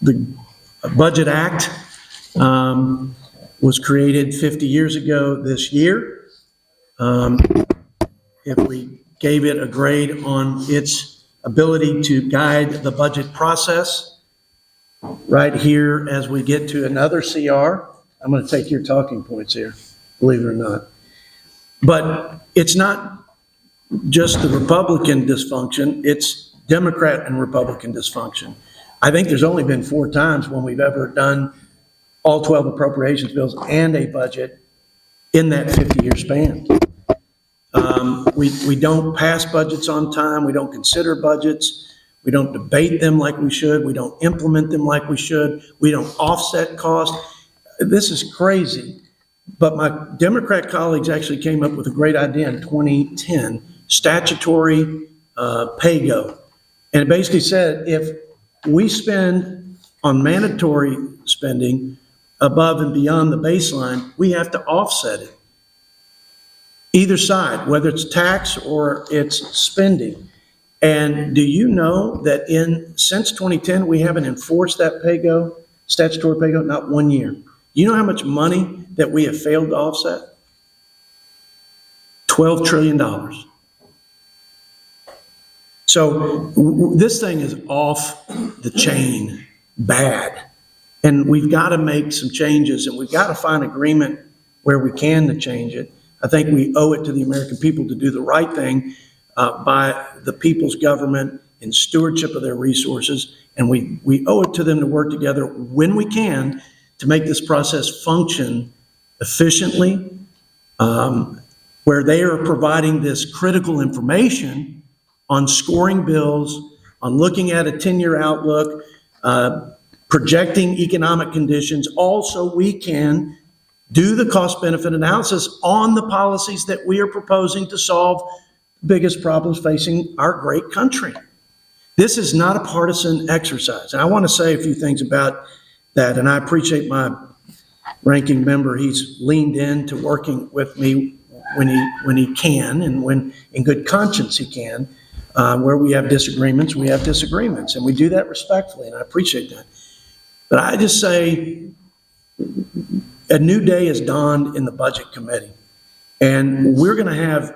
the Budget Act was created 50 years ago this year. If we gave it a grade on its ability to guide the budget process, right here as we get to another CR, I'm going to take your talking points here, believe it or not. But it's not just the Republican dysfunction, it's Democrat and Republican dysfunction. I think there's only been 4 times when we've ever done all 12 appropriations bills and a budget in that 50-year span. We don't pass budgets on time. We don't consider budgets. We don't debate them like we should. We don't implement them like we should. We don't offset costs. This is crazy. But my Democrat colleagues actually came up with a great idea in 2010, statutory pay-go. And it basically said if we spend on mandatory spending above and beyond the baseline, we have to offset it. Either side, whether it's tax or it's spending. And do you know that since 2010, we haven't enforced that pay-go, statutory pay-go, not 1 year. You know how much money that we have failed to offset? $12 trillion. So this thing is off the chain bad. And we've got to make some changes, and we've got to find agreement where we can to change it. I think we owe it to the American people to do the right thing by the people's government in stewardship of their resources. And we owe it to them to work together when we can to make this process function efficiently, where they are providing this critical information on scoring bills, on looking at a 10-year outlook, projecting economic conditions. Also, we can do the cost-benefit analysis on the policies that we are proposing to solve the biggest problems facing our great country. This is not a partisan exercise. And I want to say a few things about that. And I appreciate my ranking member. He's leaned into working with me when he can, and when in good conscience he can. Where we have disagreements, we have disagreements. And we do that respectfully, and I appreciate that. But I just say, a new day has dawned in the Budget Committee, and we're going to have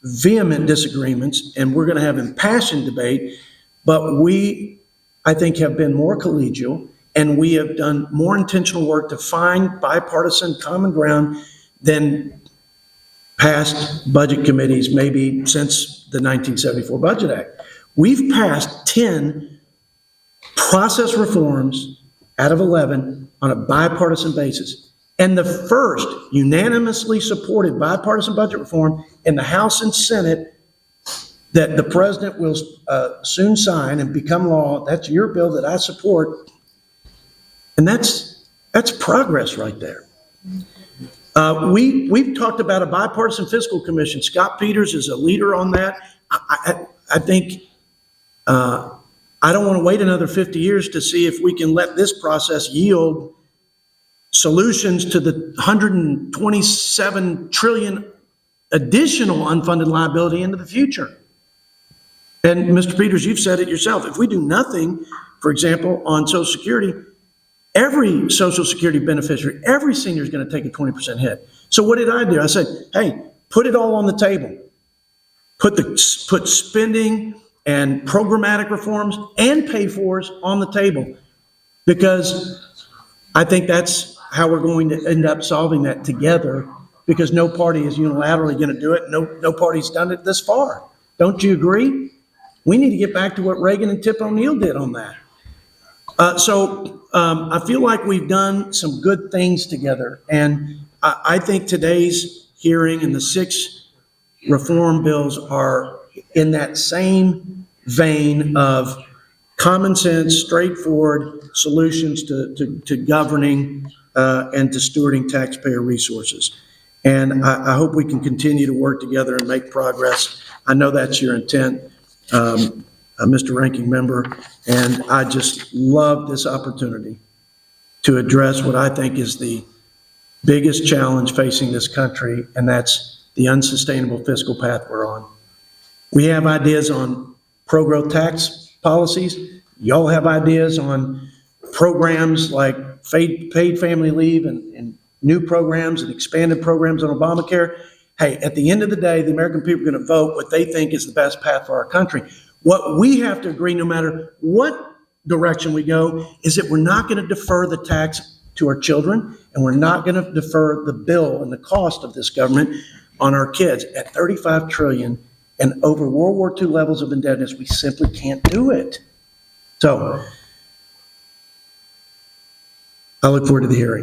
vehement disagreements, and we're going to have impassioned debate, but we, I think, have been more collegial, and we have done more intentional work to find bipartisan common ground than past budget committees, maybe since the 1974 Budget Act. We've passed 10 process reforms out of 11 on a bipartisan basis. And the first unanimously supported bipartisan budget reform in the House and Senate that the president will soon sign and become law, that's your bill that I support. And that's progress right there. We've talked about a bipartisan fiscal commission. Scott Peters is a leader on that. I think I don't want to wait another 50 years to see if we can let this process yield solutions to the 127 trillion additional unfunded liability into the future. And Mr. Peters, you've said it yourself. If we do nothing, for example, on Social Security, every Social Security beneficiary, every senior is going to take a 20% hit. So what did I do? I said, hey, put it all on the table. Put spending and programmatic reforms and pay-fors on the table, because I think that's how we're going to end up solving that together, because no party is unilaterally going to do it. No party's done it this far. Don't you agree? We need to get back to what Reagan and Tip O'Neill did on that. I feel like we've done some good things together. And I think today's hearing and the 6 reform bills are in that same vein of common sense, straightforward solutions to governing and to stewarding taxpayer resources. And I hope we can continue to work together and make progress. I know that's your intent, Mr. Ranking Member, and I just love this opportunity to address what I think is the biggest challenge facing this country, and that's the unsustainable fiscal path we're on. We have ideas on pro-growth tax policies. Y'all have ideas on programs like paid family leave and new programs and expanded programs on Obamacare. Hey, at the end of the day, the American people are going to vote what they think is the best path for our country. What we have to agree, no matter what direction we go, is that we're not going to defer the tax to our children, and we're not going to defer the bill and the cost of this government on our kids. At 35 trillion and over World War II levels of indebtedness, we simply can't do it. So I look forward to the hearing.